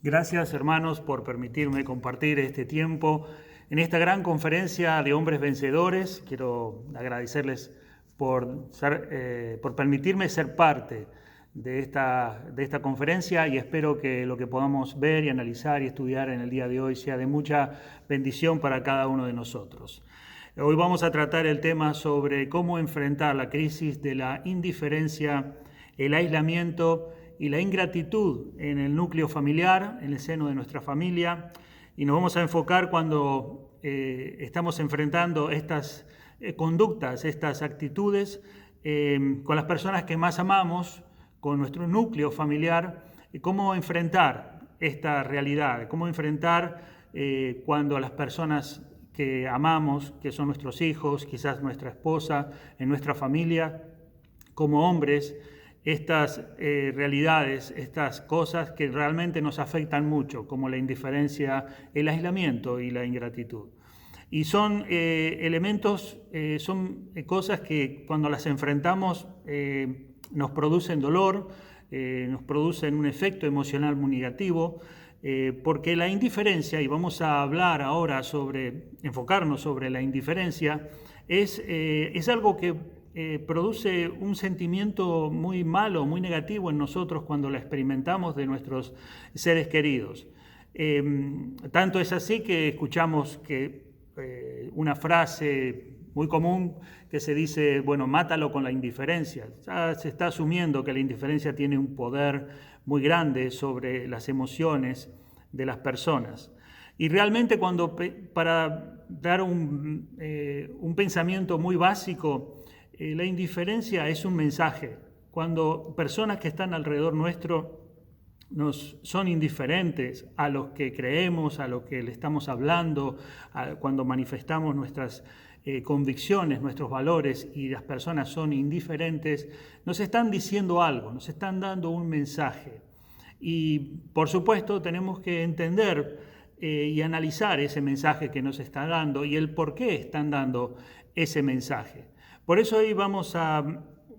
Gracias, hermanos, por permitirme compartir este tiempo en esta gran conferencia de hombres vencedores. Quiero agradecerles por permitirme ser parte de esta conferencia y espero que lo que podamos ver y analizar y estudiar en el día de hoy sea de mucha bendición para cada uno de nosotros. Hoy vamos a tratar el tema sobre cómo enfrentar la crisis de la indiferencia, el aislamiento y la ingratitud en el núcleo familiar, en el seno de nuestra familia, y nos vamos a enfocar cuando estamos enfrentando estas conductas, estas actitudes con las personas que más amamos, con nuestro núcleo familiar, y cómo enfrentar esta realidad, cómo enfrentar cuando las personas que amamos, que son nuestros hijos, quizás nuestra esposa, en nuestra familia, como hombres, estas realidades, estas cosas que realmente nos afectan mucho, como la indiferencia, el aislamiento y la ingratitud. Y son elementos, son cosas que cuando las enfrentamos nos producen dolor, nos producen un efecto emocional muy negativo, porque la indiferencia, y vamos a hablar ahora enfocarnos sobre la indiferencia, es algo que produce un sentimiento muy malo, muy negativo en nosotros cuando la experimentamos de nuestros seres queridos. Tanto es así que escuchamos una frase muy común que se dice, bueno, mátalo con la indiferencia. Ya se está asumiendo que la indiferencia tiene un poder muy grande sobre las emociones de las personas. Y realmente para dar un pensamiento muy básico, la indiferencia es un mensaje. Cuando personas que están alrededor nuestro son indiferentes a los que creemos, a lo que le estamos hablando, cuando manifestamos nuestras convicciones, nuestros valores, y las personas son indiferentes, nos están diciendo algo, nos están dando un mensaje. Y por supuesto tenemos que entender y analizar ese mensaje que nos está dando y el por qué están dando ese mensaje. Por eso hoy vamos a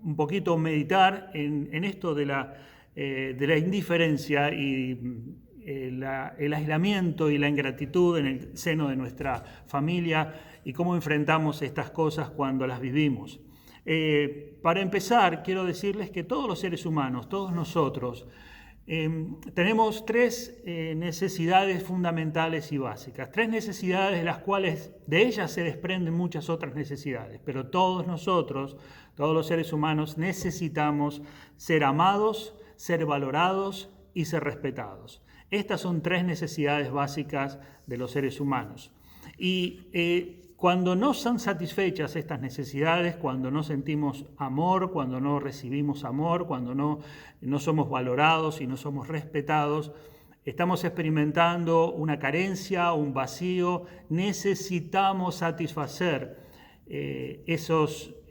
un poquito meditar en esto de la indiferencia y el aislamiento y la ingratitud en el seno de nuestra familia y cómo enfrentamos estas cosas cuando las vivimos. Para empezar, quiero decirles que todos los seres humanos, todos nosotros, tenemos tres necesidades fundamentales y básicas, tres necesidades de las cuales de ellas se desprenden muchas otras necesidades, pero todos nosotros, todos los seres humanos necesitamos ser amados, ser valorados y ser respetados. Estas son tres necesidades básicas de los seres humanos. Y cuando no son satisfechas estas necesidades, cuando no sentimos amor, cuando no recibimos amor, cuando no somos valorados y no somos respetados, estamos experimentando una carencia, un vacío. Necesitamos satisfacer ese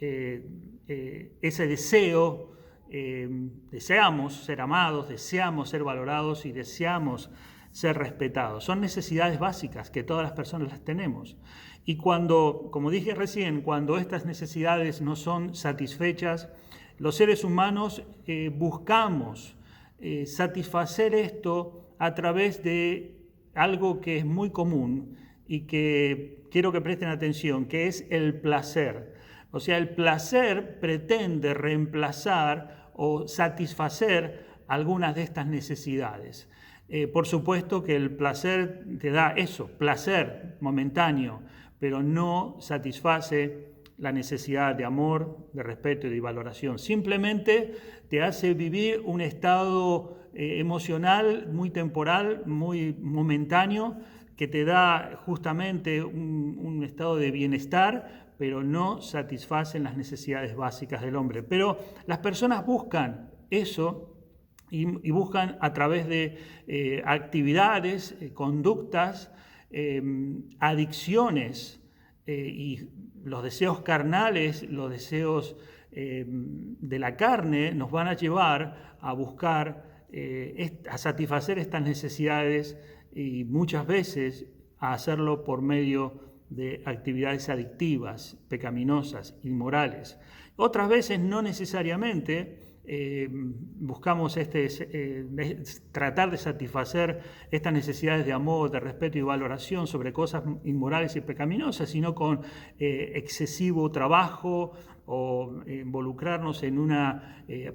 deseo. Deseamos ser amados, deseamos ser valorados y deseamos ser respetados. Son necesidades básicas que todas las personas las tenemos. Y cuando, como dije recién, cuando estas necesidades no son satisfechas, los seres humanos buscamos satisfacer esto a través de algo que es muy común y que quiero que presten atención, que es el placer. O sea, el placer pretende reemplazar o satisfacer algunas de estas necesidades. Por supuesto que el placer te da eso, placer momentáneo, pero no satisface la necesidad de amor, de respeto y de valoración. Simplemente te hace vivir un estado emocional muy temporal, muy momentáneo, que te da justamente un estado de bienestar, pero no satisfacen las necesidades básicas del hombre. Pero las personas buscan eso y buscan a través de actividades, conductas, adicciones y los deseos carnales, los deseos de la carne nos van a llevar a buscar, a satisfacer estas necesidades y muchas veces a hacerlo por medio de actividades adictivas, pecaminosas, inmorales. Otras veces no necesariamente buscamos tratar de satisfacer estas necesidades de amor, de respeto y valoración sobre cosas inmorales y pecaminosas, sino con excesivo trabajo o involucrarnos en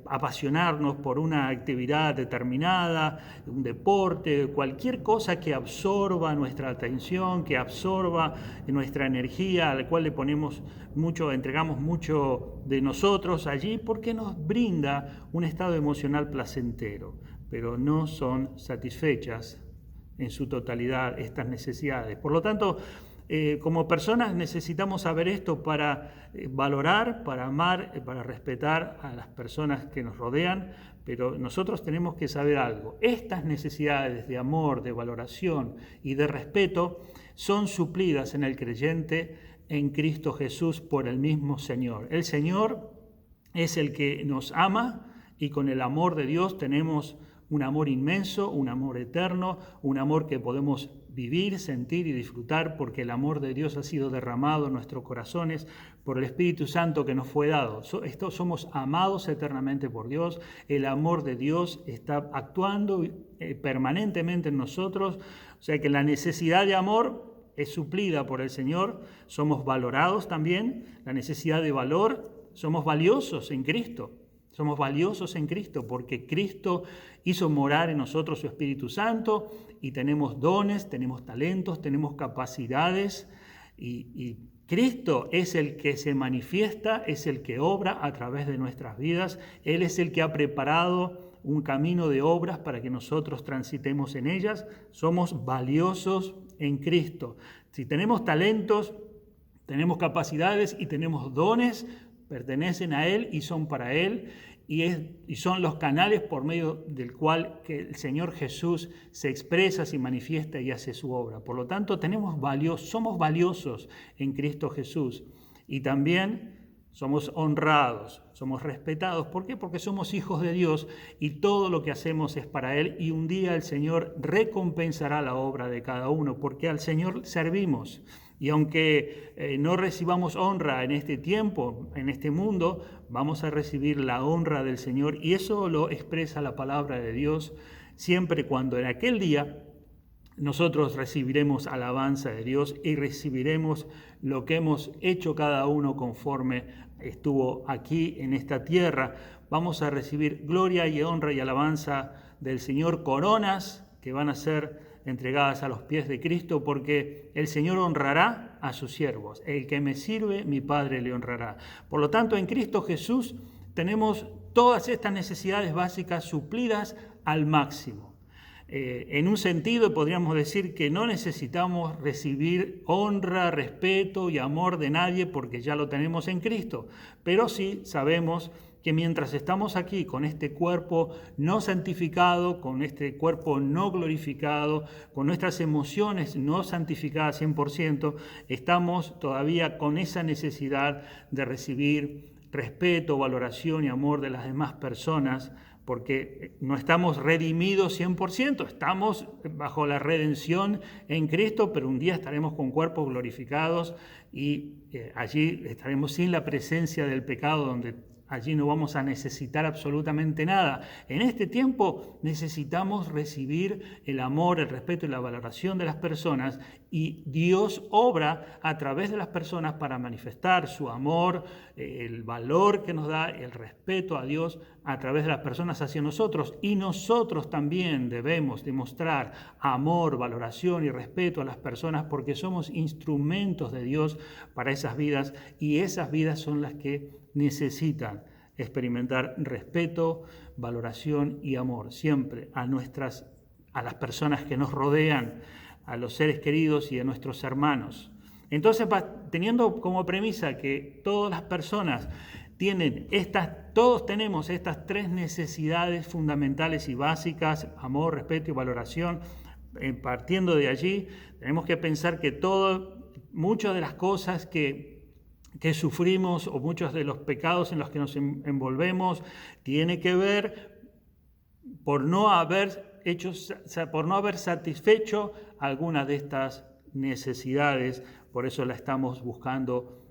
apasionarnos por una actividad determinada, un deporte, cualquier cosa que absorba nuestra atención, que absorba nuestra energía, al cual entregamos mucho de nosotros allí, porque nos brinda un estado emocional placentero, pero no son satisfechas en su totalidad estas necesidades. Por lo tanto, como personas necesitamos saber esto para valorar, para amar, para respetar a las personas que nos rodean, pero nosotros tenemos que saber algo. Estas necesidades de amor, de valoración y de respeto son suplidas en el creyente en Cristo Jesús por el mismo Señor. El Señor es el que nos ama y con el amor de Dios tenemos un amor inmenso, un amor eterno, un amor que podemos vivir, sentir y disfrutar porque el amor de Dios ha sido derramado en nuestros corazones por el Espíritu Santo que nos fue dado. Somos amados eternamente por Dios, el amor de Dios está actuando permanentemente en nosotros, o sea que la necesidad de amor es suplida por el Señor, somos valorados también, la necesidad de valor, somos valiosos en Cristo. Somos valiosos en Cristo porque Cristo hizo morar en nosotros su Espíritu Santo y tenemos dones, tenemos talentos, tenemos capacidades y Cristo es el que se manifiesta, es el que obra a través de nuestras vidas. Él es el que ha preparado un camino de obras para que nosotros transitemos en ellas. Somos valiosos en Cristo. Si tenemos talentos, tenemos capacidades y tenemos dones, pertenecen a Él y son para Él y son los canales por medio del cual que el Señor Jesús se expresa, se manifiesta y hace su obra. Por lo tanto, somos valiosos en Cristo Jesús y también somos honrados, somos respetados. ¿Por qué? Porque somos hijos de Dios y todo lo que hacemos es para Él y un día el Señor recompensará la obra de cada uno porque al Señor servimos. Y aunque no recibamos honra en este tiempo, en este mundo, vamos a recibir la honra del Señor y eso lo expresa la palabra de Dios siempre cuando en aquel día nosotros recibiremos alabanza de Dios y recibiremos lo que hemos hecho cada uno conforme estuvo aquí en esta tierra. Vamos a recibir gloria y honra y alabanza del Señor, coronas que van a ser entregadas a los pies de Cristo, porque el Señor honrará a sus siervos. El que me sirve, mi Padre le honrará. Por lo tanto, en Cristo Jesús tenemos todas estas necesidades básicas suplidas al máximo. En un sentido, podríamos decir que no necesitamos recibir honra, respeto y amor de nadie porque ya lo tenemos en Cristo, pero sí sabemos que mientras estamos aquí con este cuerpo no santificado, con este cuerpo no glorificado, con nuestras emociones no santificadas 100%, estamos todavía con esa necesidad de recibir respeto, valoración y amor de las demás personas, porque no estamos redimidos 100%, estamos bajo la redención en Cristo, pero un día estaremos con cuerpos glorificados y allí estaremos sin la presencia del pecado, donde allí no vamos a necesitar absolutamente nada. En este tiempo necesitamos recibir el amor, el respeto y la valoración de las personas y Dios obra a través de las personas para manifestar su amor, el valor que nos da, el respeto a Dios a través de las personas hacia nosotros. Y nosotros también debemos demostrar amor, valoración y respeto a las personas porque somos instrumentos de Dios para esas vidas y esas vidas son las que necesitan experimentar respeto, valoración y amor siempre a las personas que nos rodean, a los seres queridos y a nuestros hermanos. Entonces, teniendo como premisa que todas las personas todos tenemos estas tres necesidades fundamentales y básicas, amor, respeto y valoración, partiendo de allí, tenemos que pensar que muchas de las cosas que sufrimos o muchos de los pecados en los que nos envolvemos tiene que ver por no haber satisfecho alguna de estas necesidades. Por eso la estamos buscando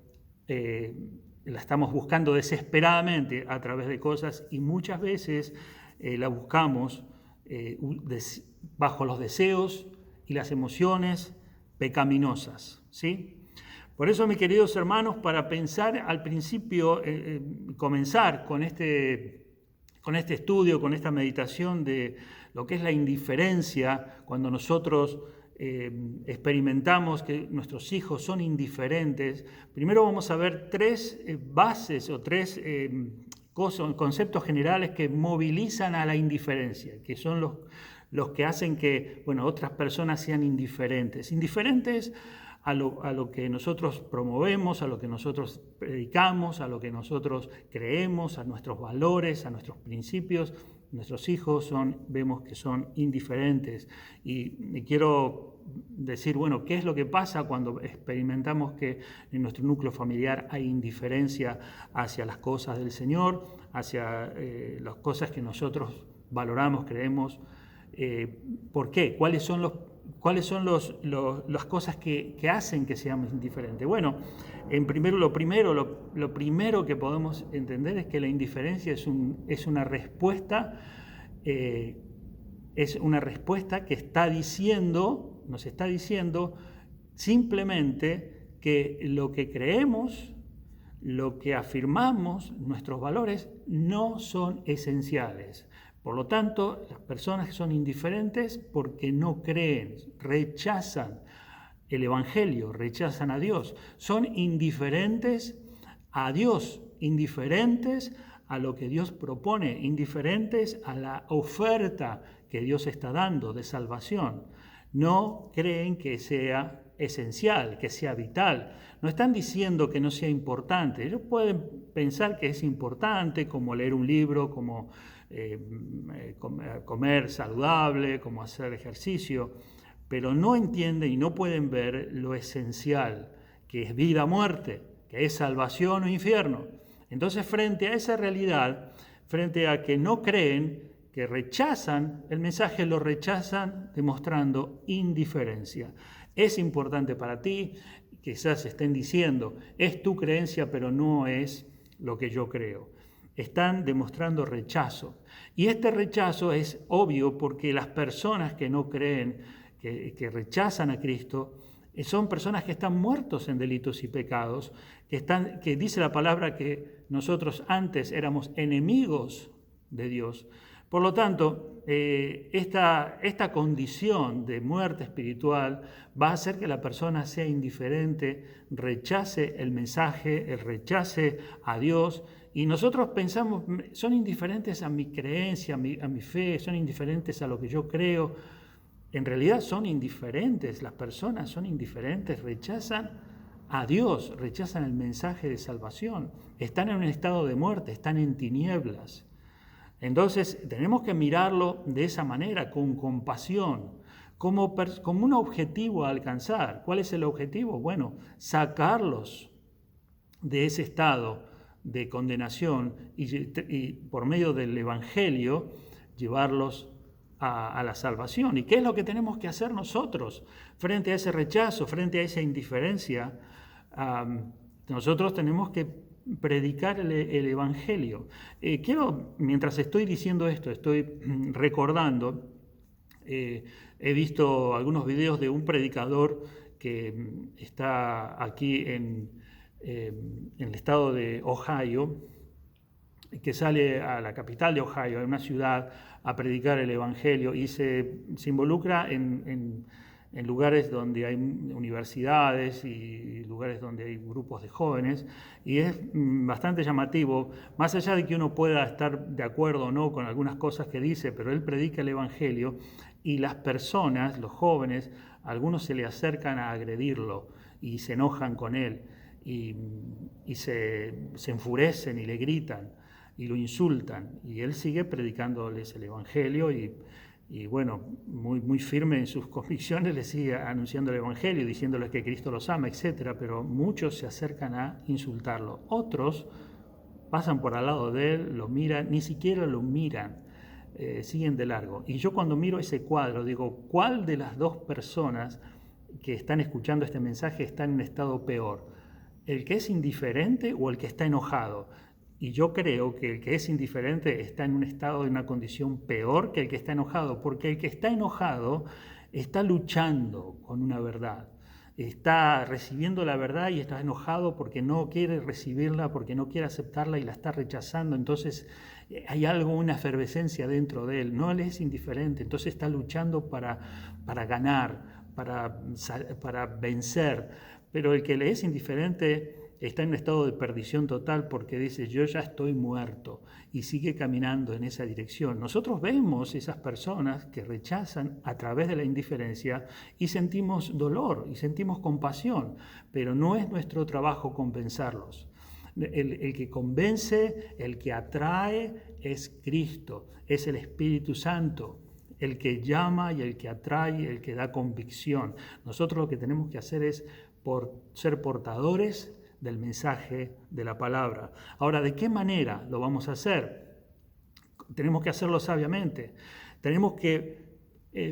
la estamos buscando desesperadamente a través de cosas y muchas veces la buscamos bajo los deseos y las emociones pecaminosas, ¿sí? Por eso, mis queridos hermanos, para pensar al principio, comenzar con este estudio, con esta meditación de lo que es la indiferencia, cuando nosotros experimentamos que nuestros hijos son indiferentes, primero vamos a ver tres bases o tres conceptos generales que movilizan a la indiferencia, que son los que hacen que, bueno, otras personas sean indiferentes. Indiferentes a lo que nosotros promovemos, a lo que nosotros predicamos, a lo que nosotros creemos, a nuestros valores, a nuestros principios. Nuestros hijos vemos que son indiferentes. Y quiero decir, bueno, ¿qué es lo que pasa cuando experimentamos que en nuestro núcleo familiar hay indiferencia hacia las cosas del Señor, hacia las cosas que nosotros valoramos, creemos? ¿Por qué? ¿Cuáles son las cosas que hacen que seamos indiferentes? Bueno, lo primero que podemos entender es que la indiferencia es una respuesta que nos está diciendo simplemente que lo que creemos, lo que afirmamos, nuestros valores, no son esenciales. Por lo tanto, las personas que son indiferentes porque no creen, rechazan el Evangelio, rechazan a Dios. Son indiferentes a Dios, indiferentes a lo que Dios propone, indiferentes a la oferta que Dios está dando de salvación. No creen que sea esencial, que sea vital. No están diciendo que no sea importante. Ellos pueden pensar que es importante, como leer un libro, como comer saludable, como hacer ejercicio, pero no entienden y no pueden ver lo esencial, que es vida o muerte, que es salvación o infierno. Entonces, frente a esa realidad, frente a que no creen, que rechazan el mensaje, lo rechazan demostrando indiferencia. Es importante para ti, quizás estén diciendo, es tu creencia, pero no es lo que yo creo. Están demostrando rechazo. Y este rechazo es obvio porque las personas que no creen, que rechazan a Cristo, son personas que están muertos en delitos y pecados, que dice la palabra que nosotros antes éramos enemigos de Dios. Por lo tanto, esta condición de muerte espiritual va a hacer que la persona sea indiferente, rechace el mensaje, rechace a Dios. Y nosotros pensamos, son indiferentes a mi creencia, a mi fe, son indiferentes a lo que yo creo. En realidad son indiferentes, las personas son indiferentes, rechazan a Dios, rechazan el mensaje de salvación. Están en un estado de muerte, están en tinieblas. Entonces tenemos que mirarlo de esa manera, con compasión, como un objetivo a alcanzar. ¿Cuál es el objetivo? Bueno, sacarlos de ese estado de condenación y por medio del Evangelio llevarlos a la salvación. ¿Y qué es lo que tenemos que hacer nosotros frente a ese rechazo, frente a esa indiferencia? Nosotros tenemos que predicar el Evangelio. Mientras estoy diciendo esto, estoy recordando, he visto algunos videos de un predicador que está aquí en el estado de Ohio, que sale a la capital de Ohio, en una ciudad, a predicar el Evangelio y se involucra en lugares donde hay universidades y lugares donde hay grupos de jóvenes, y es bastante llamativo, más allá de que uno pueda estar de acuerdo o no con algunas cosas que dice, pero él predica el Evangelio y las personas, los jóvenes, algunos se le acercan a agredirlo y se enojan con él y se enfurecen y le gritan y lo insultan, y él sigue predicándoles el Evangelio y bueno, muy firme en sus convicciones, les sigue anunciando el Evangelio, diciéndoles que Cristo los ama, etc. Pero muchos se acercan a insultarlo. Otros pasan por al lado de él, lo miran, ni siquiera lo miran, siguen de largo. Y yo cuando miro ese cuadro digo, ¿cuál de las dos personas que están escuchando este mensaje está en un estado peor? ¿El que es indiferente o el que está enojado? Y yo creo que el que es indiferente está en un estado de una condición peor que el que está enojado, porque el que está enojado está luchando con una verdad. Está recibiendo la verdad y está enojado porque no quiere recibirla, porque no quiere aceptarla y la está rechazando. Entonces hay algo, una efervescencia dentro de él. No, él es indiferente, entonces está luchando para ganar, para vencer. Pero el que le es indiferente está en un estado de perdición total porque dice, yo ya estoy muerto, y sigue caminando en esa dirección. Nosotros vemos esas personas que rechazan a través de la indiferencia y sentimos dolor y sentimos compasión, pero no es nuestro trabajo convencerlos. El que convence, el que atrae es Cristo, es el Espíritu Santo, el que llama y el que atrae, el que da convicción. Nosotros lo que tenemos que hacer es ser portadores del mensaje de la palabra. Ahora, ¿de qué manera lo vamos a hacer? Tenemos que hacerlo sabiamente. Tenemos que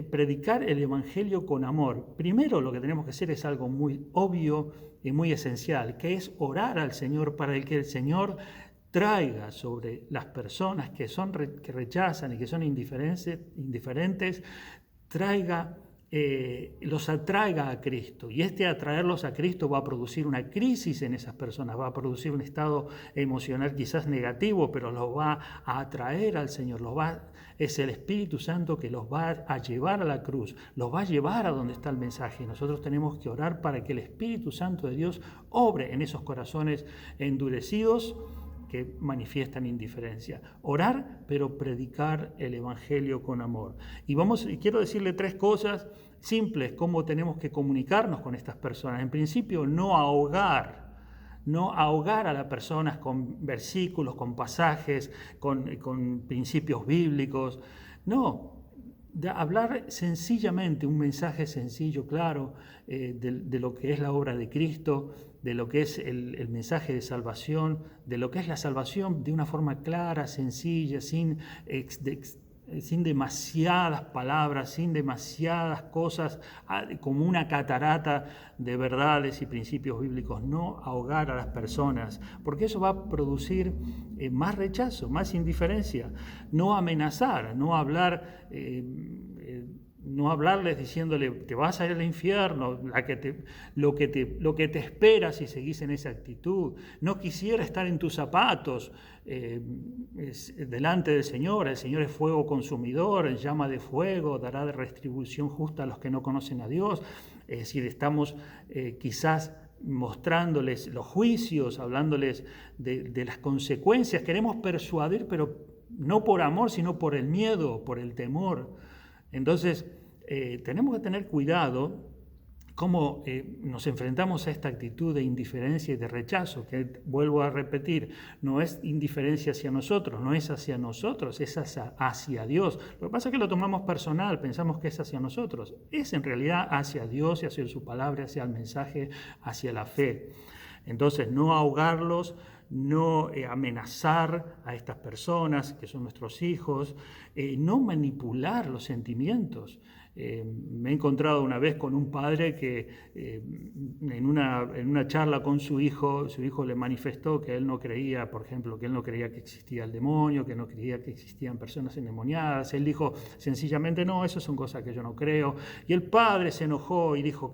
predicar el Evangelio con amor. Primero lo que tenemos que hacer es algo muy obvio y muy esencial, que es orar al Señor para que el Señor traiga sobre las personas que rechazan y que son indiferentes, los atraiga a Cristo. Y atraerlos a Cristo va a producir una crisis en esas personas, va a producir un estado emocional quizás negativo, pero los va a atraer al Señor. Es el Espíritu Santo que los va a llevar a la cruz, los va a llevar a donde está el mensaje. Y nosotros tenemos que orar para que el Espíritu Santo de Dios obre en esos corazones endurecidos que manifiestan indiferencia. Orar, pero predicar el Evangelio con amor. Y quiero decirle 3 cosas simples, cómo tenemos que comunicarnos con estas personas. En principio, no ahogar a las personas con versículos, con pasajes, con principios bíblicos. No, hablar sencillamente, un mensaje sencillo, claro, de lo que es la obra de Cristo, de lo que es el mensaje de salvación, de lo que es la salvación de una forma clara, sencilla, sin demasiadas palabras, sin demasiadas cosas, como una catarata de verdades y principios bíblicos. No ahogar a las personas, porque eso va a producir más rechazo, más indiferencia. No amenazar, no hablarles diciéndole, te vas a ir al infierno, lo que te espera si seguís en esa actitud. No quisiera estar en tus zapatos delante del Señor. El Señor es fuego consumidor, llama de fuego, dará de retribución justa a los que no conocen a Dios. Es decir, estamos quizás mostrándoles los juicios, hablándoles de las consecuencias. Queremos persuadir, pero no por amor, sino por el miedo, por el temor. Entonces, tenemos que tener cuidado cómo nos enfrentamos a esta actitud de indiferencia y de rechazo, que vuelvo a repetir, no es indiferencia hacia nosotros, no es hacia nosotros, es hacia Dios. Lo que pasa es que lo tomamos personal, pensamos que es hacia nosotros. Es en realidad hacia Dios y hacia su palabra, hacia el mensaje, hacia la fe. Entonces, no ahogarlos, no amenazar a estas personas que son nuestros hijos, no manipular los sentimientos. Me he encontrado una vez con un padre que en una charla con su hijo le manifestó que él no creía, por ejemplo, que él no creía que existía el demonio, que no creía que existían personas endemoniadas. Él dijo sencillamente, no, eso son cosas que yo no creo. Y el padre se enojó y dijo,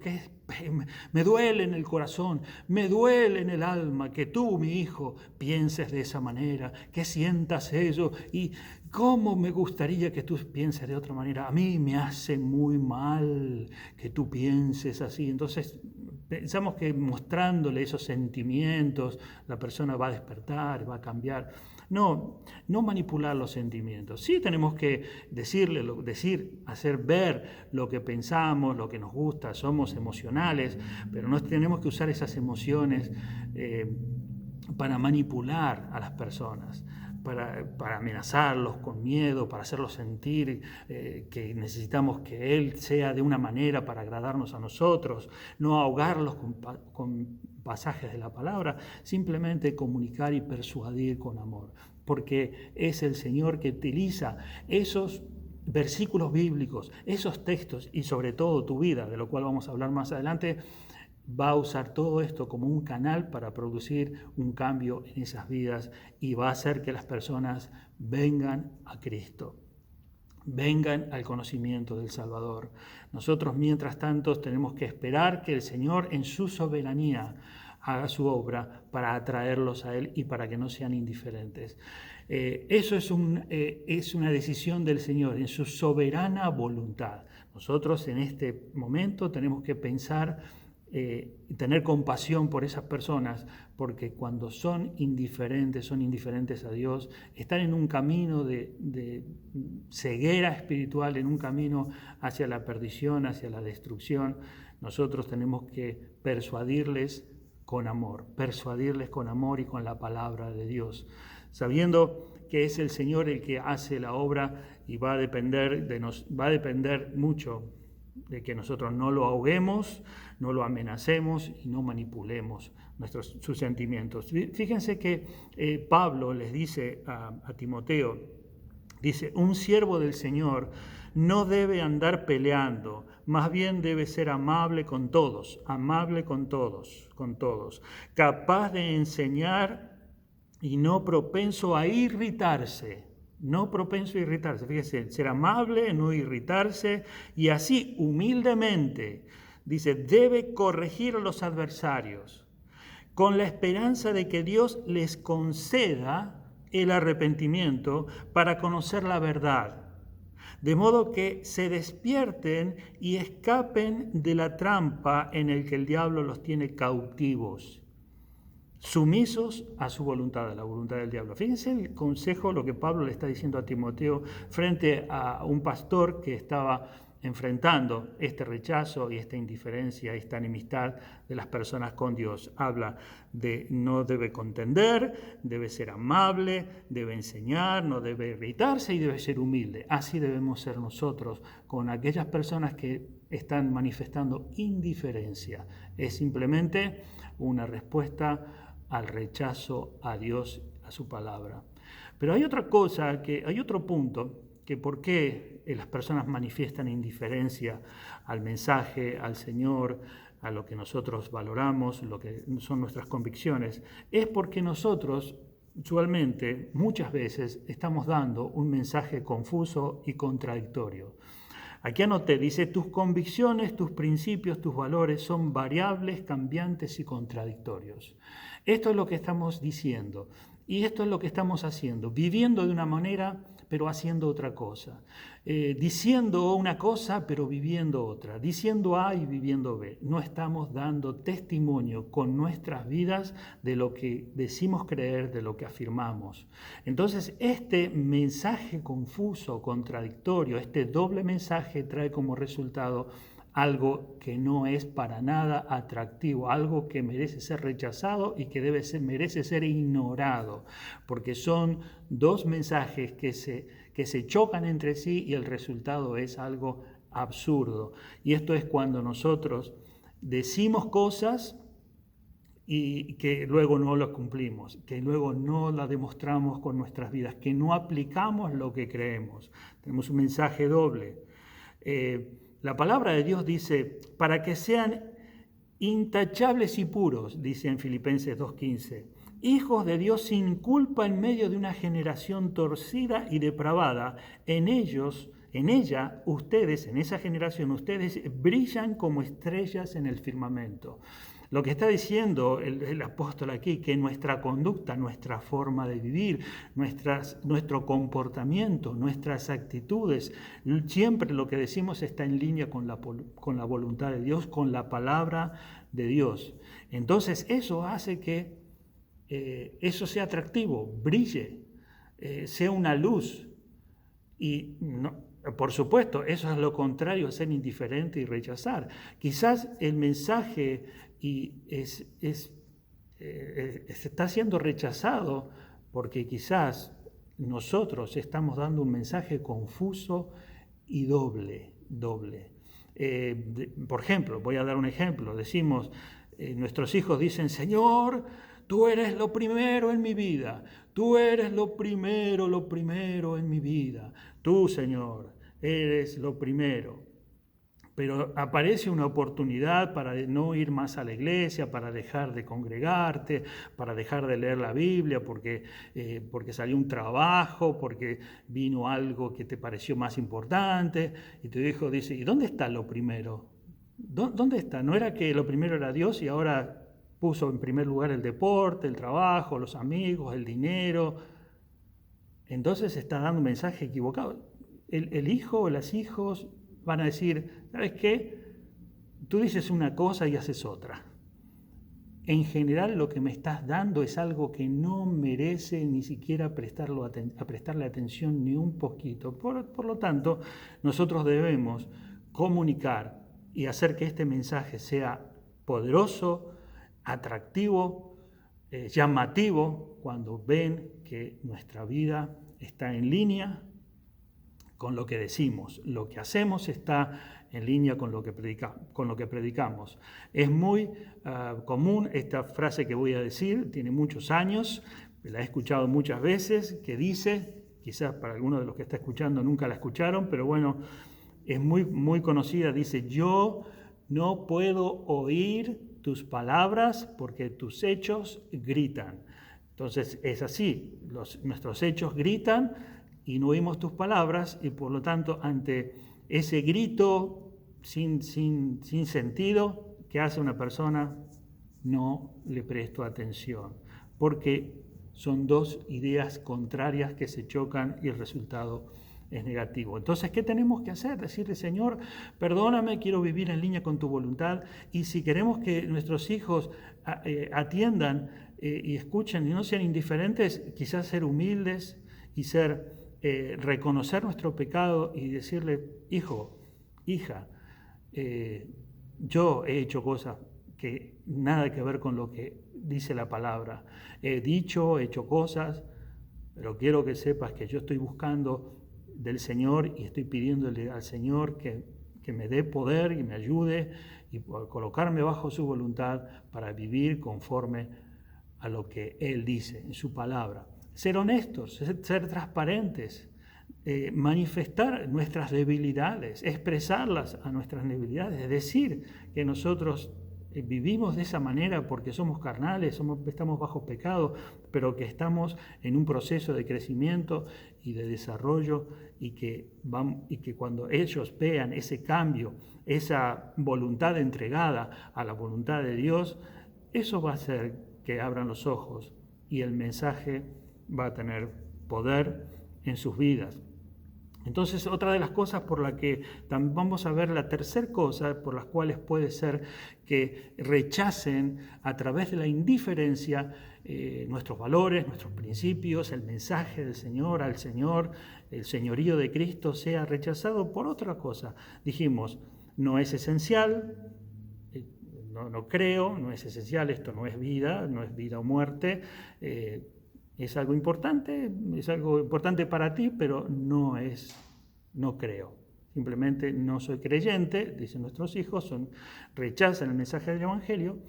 me duele en el corazón, me duele en el alma que tú, mi hijo, pienses de esa manera, que sientas eso, y cómo me gustaría que tú pienses de otra manera. A mí me hace muy mal que tú pienses así. Entonces pensamos que mostrándole esos sentimientos la persona va a despertar, va a cambiar. No manipular los sentimientos. Sí tenemos que hacer ver lo que pensamos, lo que nos gusta, somos emocionales, pero no tenemos que usar esas emociones para manipular a las personas, para amenazarlos con miedo, para hacerlos sentir que necesitamos que Él sea de una manera para agradarnos a nosotros, no ahogarlos con pasajes de la palabra, simplemente comunicar y persuadir con amor, porque es el Señor que utiliza esos versículos bíblicos, esos textos y sobre todo tu vida, de lo cual vamos a hablar más adelante, va a usar todo esto como un canal para producir un cambio en esas vidas y va a hacer que las personas vengan a Cristo, vengan al conocimiento del Salvador. Nosotros, mientras tanto, tenemos que esperar que el Señor en su soberanía haga su obra para atraerlos a Él y para que no sean indiferentes. Eso es una decisión del Señor en su soberana voluntad. Nosotros en este momento tenemos que pensar y tener compasión por esas personas, porque cuando son indiferentes a Dios, están en un camino de ceguera espiritual, en un camino hacia la perdición, hacia la destrucción. Nosotros tenemos que persuadirles con amor y con la palabra de Dios, sabiendo que es el Señor el que hace la obra y va a depender mucho de que nosotros no lo ahoguemos, no lo amenacemos y no manipulemos sus sentimientos. Fíjense que Pablo les dice a Timoteo, dice, un siervo del Señor no debe andar peleando, más bien debe ser amable con todos, capaz de enseñar y no propenso a irritarse. Fíjense, ser amable, no irritarse, y así humildemente, dice, debe corregir a los adversarios, con la esperanza de que Dios les conceda el arrepentimiento para conocer la verdad, de modo que se despierten y escapen de la trampa en el que el diablo los tiene cautivos, sumisos a su voluntad, a la voluntad del diablo. Fíjense el consejo, lo que Pablo le está diciendo a Timoteo frente a un pastor que estaba enfrentando este rechazo y esta indiferencia, esta enemistad de las personas con Dios. Habla de no debe contender, debe ser amable, debe enseñar, no debe irritarse y debe ser humilde. Así debemos ser nosotros con aquellas personas que están manifestando indiferencia. Es simplemente una respuesta al rechazo a Dios, a su palabra. Pero hay otra cosa, hay otro punto, que por qué las personas manifiestan indiferencia al mensaje, al Señor, a lo que nosotros valoramos, lo que son nuestras convicciones, es porque nosotros usualmente, muchas veces, estamos dando un mensaje confuso y contradictorio. Aquí anoté, dice, tus convicciones, tus principios, tus valores son variables, cambiantes y contradictorios. Esto es lo que estamos diciendo y esto es lo que estamos haciendo, viviendo de una manera pero haciendo otra cosa, diciendo una cosa pero viviendo otra, diciendo A y viviendo B. No estamos dando testimonio con nuestras vidas de lo que decimos creer, de lo que afirmamos. Entonces, este mensaje confuso, contradictorio, este doble mensaje trae como resultado algo que no es para nada atractivo, algo que merece ser rechazado y que merece ser ignorado, porque son dos mensajes que se chocan entre sí y el resultado es algo absurdo. Y esto es cuando nosotros decimos cosas y que luego no las cumplimos, que luego no las demostramos con nuestras vidas, que no aplicamos lo que creemos. Tenemos un mensaje doble. La palabra de Dios dice, para que sean intachables y puros, dice en Filipenses 2:15, hijos de Dios sin culpa en medio de una generación torcida y depravada. En ella, ustedes, en esa generación, ustedes brillan como estrellas en el firmamento. Lo que está diciendo el apóstol aquí, que nuestra conducta, nuestra forma de vivir, nuestro comportamiento, nuestras actitudes, siempre lo que decimos está en línea con la voluntad de Dios, con la palabra de Dios. Entonces eso hace que eso sea atractivo, brille, sea una luz. Y no, por supuesto, eso es lo contrario a ser indiferente y rechazar. Quizás el mensaje está siendo rechazado porque quizás nosotros estamos dando un mensaje confuso y doble. Por ejemplo, voy a dar un ejemplo. Decimos, nuestros hijos dicen, Señor, tú eres lo primero en mi vida. Tú eres lo primero en mi vida. Tú, Señor, eres lo primero. pero aparece una oportunidad para no ir más a la iglesia, para dejar de congregarte, para dejar de leer la Biblia, porque salió un trabajo, porque vino algo que te pareció más importante, y tu hijo dice, ¿y dónde está lo primero? ¿Dónde está? ¿No era que lo primero era Dios y ahora puso en primer lugar el deporte, el trabajo, los amigos, el dinero? Entonces está dando un mensaje equivocado. El hijo o los hijos van a decir, ¿sabes qué? Tú dices una cosa y haces otra. En general lo que me estás dando es algo que no merece ni siquiera prestarle atención ni un poquito. Por lo tanto, nosotros debemos comunicar y hacer que este mensaje sea poderoso, atractivo, llamativo, cuando ven que nuestra vida está en línea con lo que decimos, lo que hacemos está en línea con lo que predicamos. Es muy común esta frase que voy a decir, tiene muchos años, la he escuchado muchas veces, que dice, quizás para algunos de los que está escuchando nunca la escucharon, pero bueno, es muy, muy conocida, dice, yo no puedo oír tus palabras porque tus hechos gritan. Entonces es así, nuestros hechos gritan y no oímos tus palabras, y por lo tanto ante ese grito sin sentido que hace una persona, no le presto atención, porque son dos ideas contrarias que se chocan y el resultado es negativo. Entonces, ¿qué tenemos que hacer? Decirle, Señor, perdóname, quiero vivir en línea con tu voluntad, y si queremos que nuestros hijos atiendan y escuchen y no sean indiferentes, quizás ser humildes y reconocer nuestro pecado y decirle, hijo, hija, yo he hecho cosas que nada que ver con lo que dice la palabra. He hecho cosas, pero quiero que sepas que yo estoy buscando del Señor y estoy pidiéndole al Señor que me dé poder y me ayude y colocarme bajo su voluntad para vivir conforme a lo que Él dice en su palabra. Ser honestos, ser transparentes, manifestar nuestras debilidades, expresarlas a nuestras debilidades, decir que nosotros vivimos de esa manera porque somos carnales, estamos bajo pecado, pero que estamos en un proceso de crecimiento y de desarrollo, y que cuando ellos vean ese cambio, esa voluntad entregada a la voluntad de Dios, eso va a hacer que abran los ojos y el mensaje va a tener poder en sus vidas. Entonces, otra de las cosas por la que vamos a ver, la tercera cosa por las cuales puede ser que rechacen a través de la indiferencia nuestros valores, nuestros principios, el mensaje del Señor, al Señor, el señorío de Cristo, sea rechazado por otra cosa. Dijimos, no es esencial, no creo, no es esencial, esto no es vida o muerte, es algo importante para ti, pero no creo. Simplemente no soy creyente, dicen nuestros hijos, rechazan el mensaje del Evangelio,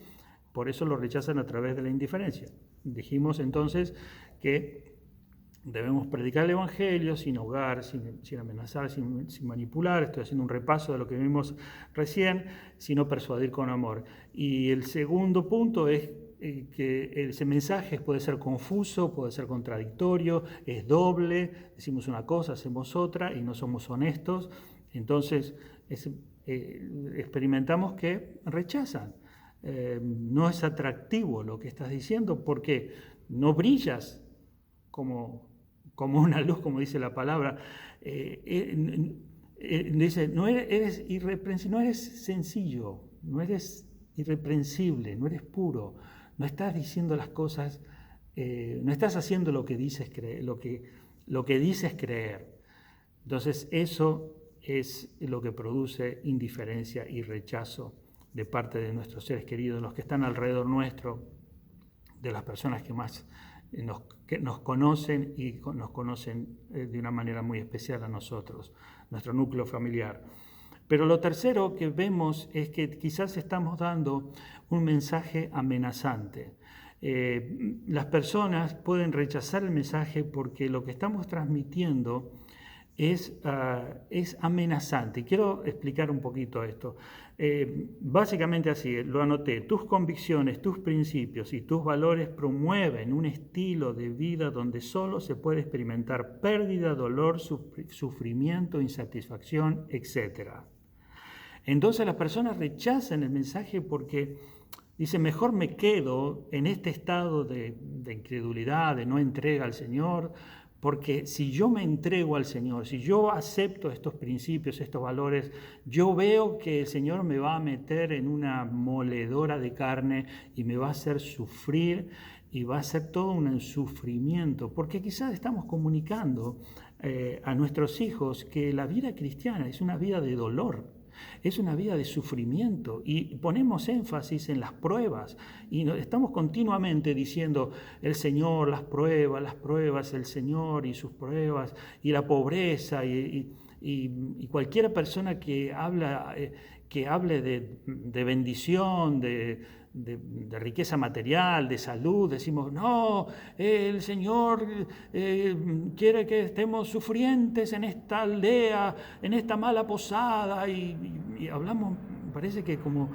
por eso lo rechazan a través de la indiferencia. Dijimos entonces que debemos predicar el Evangelio sin ahogar, sin amenazar, sin manipular. Estoy haciendo un repaso de lo que vimos recién, sino persuadir con amor. Y el segundo punto es que ese mensaje puede ser confuso, puede ser contradictorio, es doble, decimos una cosa, hacemos otra y no somos honestos. Entonces experimentamos que rechazan. No es atractivo lo que estás diciendo porque no brillas como una luz, como dice la palabra. Dice, no eres irreprensible, no eres sencillo, no eres irreprensible, no eres puro, no estás diciendo las cosas, no estás haciendo lo que dices creer, lo que dices creer. Entonces eso es lo que produce indiferencia y rechazo de parte de nuestros seres queridos, los que están alrededor nuestro, de las personas que más nos conocen y nos conocen de una manera muy especial a nosotros, nuestro núcleo familiar. Pero lo tercero que vemos es que quizás estamos dando un mensaje amenazante. Las personas pueden rechazar el mensaje porque lo que estamos transmitiendo es amenazante. Y quiero explicar un poquito esto. Básicamente así, lo anoté: tus convicciones, tus principios y tus valores promueven un estilo de vida donde solo se puede experimentar pérdida, dolor, sufrimiento, insatisfacción, etc. Entonces las personas rechazan el mensaje porque dicen: mejor me quedo en este estado de incredulidad, de no entrega al Señor, porque si yo me entrego al Señor, si yo acepto estos principios, estos valores, yo veo que el Señor me va a meter en una moledora de carne y me va a hacer sufrir, y va a ser todo un sufrimiento, porque quizás estamos comunicando a nuestros hijos que la vida cristiana es una vida de dolor. Es una vida de sufrimiento, y ponemos énfasis en las pruebas y estamos continuamente diciendo: el Señor, las pruebas, el Señor y sus pruebas, y la pobreza, y cualquier persona que hable de bendición, de riqueza material, de salud, decimos: no, el Señor quiere que estemos sufrientes en esta aldea, en esta mala posada, y hablamos, parece que como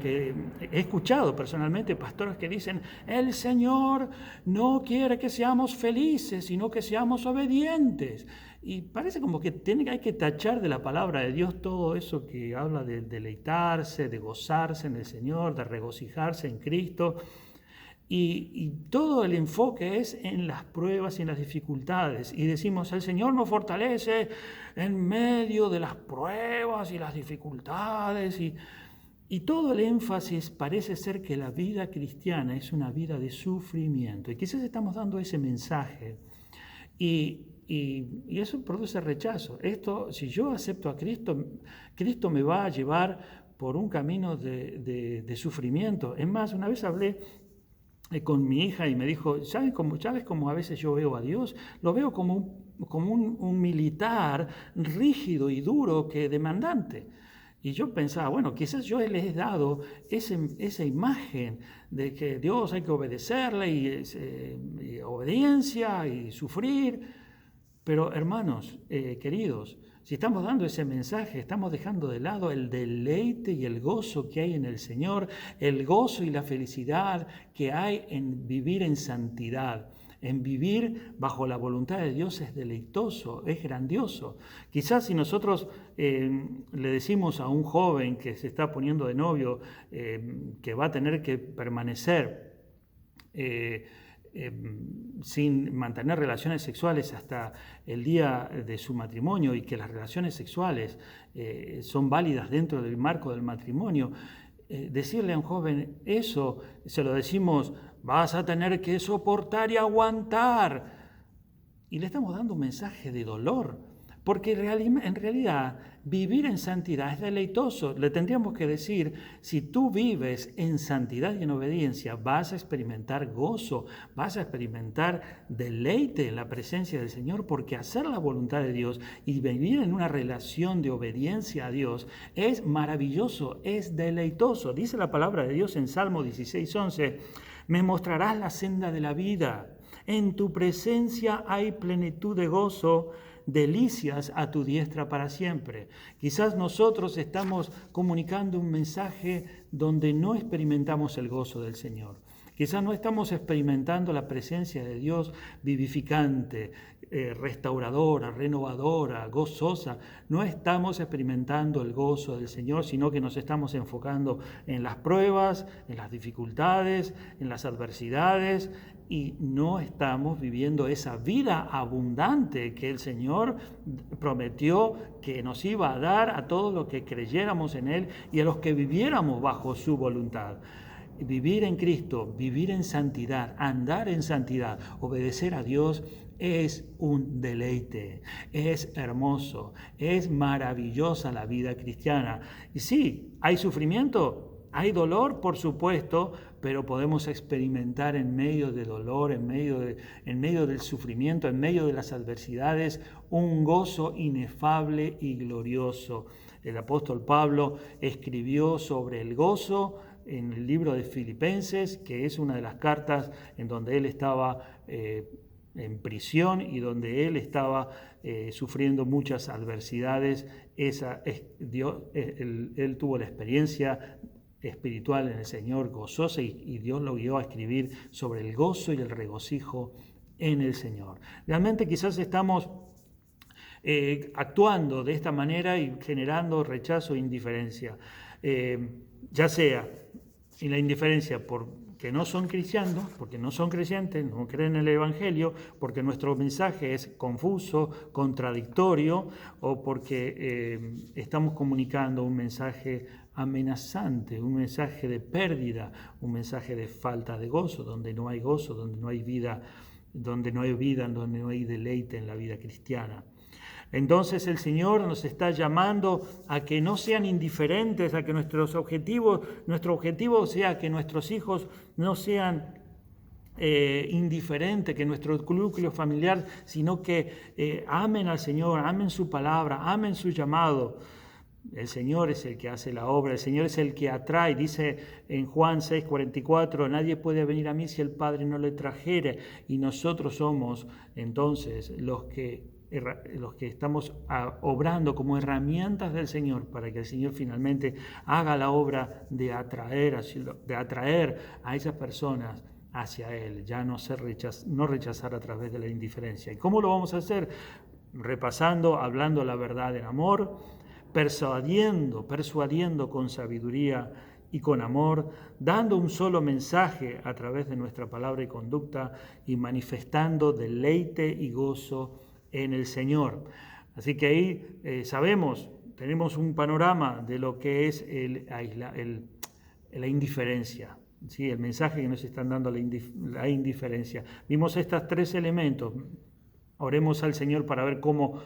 que he escuchado personalmente pastores que dicen: el Señor no quiere que seamos felices, sino que seamos obedientes. Y parece como que hay que tachar de la palabra de Dios todo eso que habla de deleitarse, de gozarse en el Señor, de regocijarse en Cristo. Y todo el enfoque es en las pruebas y en las dificultades. Y decimos: el Señor nos fortalece en medio de las pruebas y las dificultades. Y todo el énfasis parece ser que la vida cristiana es una vida de sufrimiento. Y quizás estamos dando ese mensaje. Y eso produce rechazo. Si yo acepto a Cristo, Cristo me va a llevar por un camino de sufrimiento. Es más, una vez hablé con mi hija y me dijo: ¿sabes cómo a veces yo veo a Dios? Lo veo como un militar rígido y duro, demandante. Y yo pensaba: bueno, quizás yo les he dado esa imagen de que Dios hay que obedecerle, y obediencia y sufrir. Pero hermanos, queridos, si estamos dando ese mensaje, estamos dejando de lado el deleite y el gozo que hay en el Señor, el gozo y la felicidad que hay en vivir en santidad. En vivir bajo la voluntad de Dios es deleitoso, es grandioso. Quizás si nosotros le decimos a un joven que se está poniendo de novio que va a tener que permanecer sin mantener relaciones sexuales hasta el día de su matrimonio, y que las relaciones sexuales son válidas dentro del marco del matrimonio, decirle a un joven eso, se lo decimos: vas a tener que soportar y aguantar. Y le estamos dando un mensaje de dolor, porque en realidad vivir en santidad es deleitoso. Le tendríamos que decir: si tú vives en santidad y en obediencia, vas a experimentar gozo, vas a experimentar deleite en la presencia del Señor, porque hacer la voluntad de Dios y vivir en una relación de obediencia a Dios es maravilloso, es deleitoso. Dice la palabra de Dios en Salmo 16:11: me mostrarás la senda de la vida, en tu presencia hay plenitud de gozo, delicias a tu diestra para siempre. Quizás nosotros estamos comunicando un mensaje donde no experimentamos el gozo del Señor. Quizás no estamos experimentando la presencia de Dios vivificante, restauradora, renovadora, gozosa. No estamos experimentando el gozo del Señor, sino que nos estamos enfocando en las pruebas, en las dificultades, en las adversidades, y no estamos viviendo esa vida abundante que el Señor prometió que nos iba a dar a todos los que creyéramos en Él y a los que viviéramos bajo su voluntad. Vivir en Cristo, vivir en santidad, andar en santidad, obedecer a Dios es un deleite, es hermoso, es maravillosa la vida cristiana. Y sí, hay sufrimiento, hay dolor, por supuesto, pero podemos experimentar en medio del dolor, en medio del sufrimiento, en medio de las adversidades, un gozo inefable y glorioso. El apóstol Pablo escribió sobre el gozo en el libro de Filipenses, que es una de las cartas en donde él estaba en prisión y donde él estaba sufriendo muchas adversidades, él tuvo la experiencia espiritual en el Señor gozosa y Dios lo guió a escribir sobre el gozo y el regocijo en el Señor. Realmente quizás estamos actuando de esta manera y generando rechazo e indiferencia, ya sea en la indiferencia porque no son cristianos, porque no son creyentes, no creen en el Evangelio, porque nuestro mensaje es confuso, contradictorio, o porque estamos comunicando un mensaje amenazante, un mensaje de pérdida, un mensaje de falta de gozo, donde no hay gozo, donde no hay vida, donde no hay deleite en la vida cristiana. Entonces el Señor nos está llamando a que no sean indiferentes, a que nuestro objetivo sea que nuestros hijos no sean indiferentes, que nuestro núcleo familiar, sino que amen al Señor, amen su palabra, amen su llamado. El Señor es el que hace la obra, el Señor es el que atrae. Dice en Juan 6:44, nadie puede venir a mí si el Padre no le trajere, y nosotros somos entonces los que estamos obrando como herramientas del Señor para que el Señor finalmente haga la obra de atraer a esas personas hacia Él, ya no rechazar a través de la indiferencia. ¿Y cómo lo vamos a hacer? Repasando, hablando la verdad en amor, persuadiendo con sabiduría y con amor, dando un solo mensaje a través de nuestra palabra y conducta y manifestando deleite y gozo en el Señor. Así que ahí tenemos un panorama de lo que es la indiferencia, ¿sí? El mensaje que nos están dando la indiferencia. Vimos estos tres elementos. Oremos al Señor para ver cómo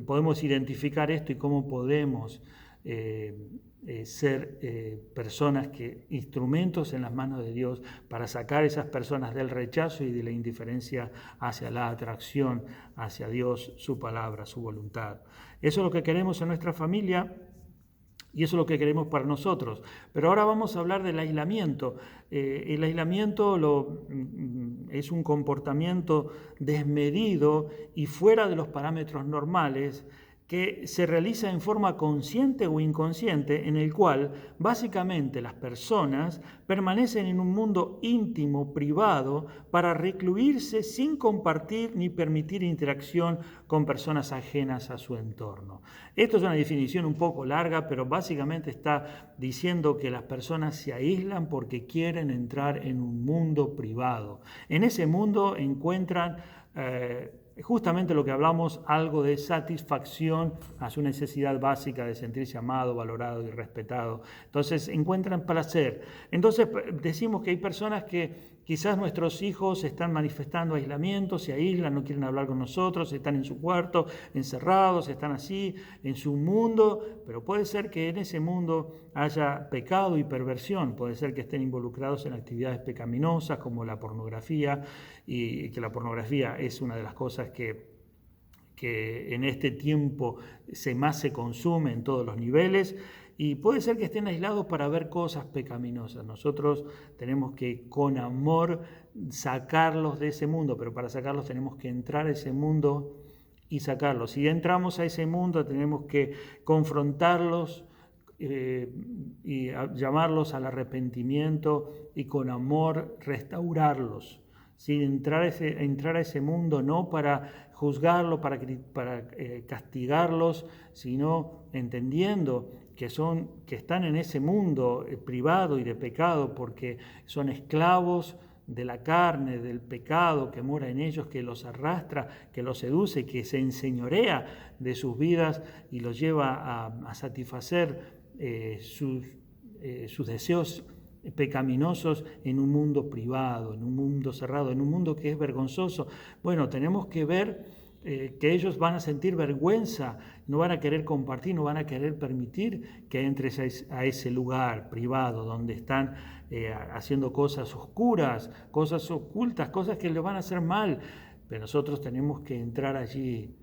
podemos identificar esto y cómo podemos ser personas instrumentos en las manos de Dios para sacar a esas personas del rechazo y de la indiferencia hacia la atracción hacia Dios, su palabra, su voluntad. Eso es lo que queremos en nuestra familia y eso es lo que queremos para nosotros. Pero ahora vamos a hablar del aislamiento. El aislamiento es un comportamiento desmedido y fuera de los parámetros normales que se realiza en forma consciente o inconsciente, en el cual básicamente las personas permanecen en un mundo íntimo, privado, para recluirse sin compartir ni permitir interacción con personas ajenas a su entorno. Esto es una definición un poco larga, pero básicamente está diciendo que las personas se aíslan porque quieren entrar en un mundo privado. En ese mundo encuentran justamente lo que hablamos, algo de satisfacción a su necesidad básica de sentirse amado, valorado y respetado. Entonces encuentran placer. Entonces decimos que hay personas que quizás nuestros hijos están manifestando aislamiento, se aíslan, no quieren hablar con nosotros, están en su cuarto, encerrados, están así, en su mundo, pero puede ser que en ese mundo haya pecado y perversión, puede ser que estén involucrados en actividades pecaminosas como la pornografía, y que la pornografía es una de las cosas que en este tiempo más se consume en todos los niveles, y puede ser que estén aislados para ver cosas pecaminosas. Nosotros tenemos que con amor sacarlos de ese mundo, pero para sacarlos tenemos que entrar a ese mundo y sacarlos. Si entramos a ese mundo tenemos que confrontarlos y llamarlos al arrepentimiento y con amor restaurarlos. ¿Sí? Entrar a ese mundo no para juzgarlo, para castigarlos, sino entendiendo que están en ese mundo privado y de pecado porque son esclavos de la carne, del pecado que mora en ellos, que los arrastra, que los seduce, que se enseñorea de sus vidas y los lleva a satisfacer sus deseos pecaminosos en un mundo privado, en un mundo cerrado, en un mundo que es vergonzoso. Bueno, tenemos que ver que ellos van a sentir vergüenza, no van a querer compartir, no van a querer permitir que entres a ese lugar privado donde están haciendo cosas oscuras, cosas ocultas, cosas que les van a hacer mal. Pero nosotros tenemos que entrar allí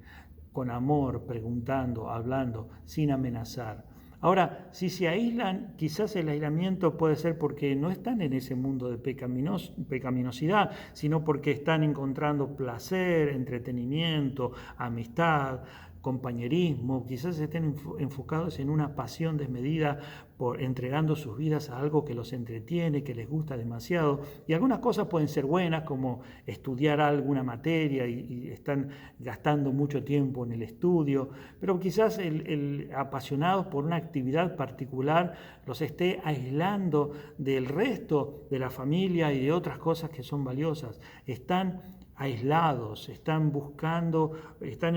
con amor, preguntando, hablando, sin amenazar. Ahora, si se aíslan, quizás el aislamiento puede ser porque no están en ese mundo de pecaminosidad, sino porque están encontrando placer, entretenimiento, amistad, compañerismo, quizás estén enfocados en una pasión desmedida por entregando sus vidas a algo que los entretiene, que les gusta demasiado. Y algunas cosas pueden ser buenas, como estudiar alguna materia y están gastando mucho tiempo en el estudio, pero quizás apasionados por una actividad particular los esté aislando del resto de la familia y de otras cosas que son valiosas. Están aislados, están buscando, están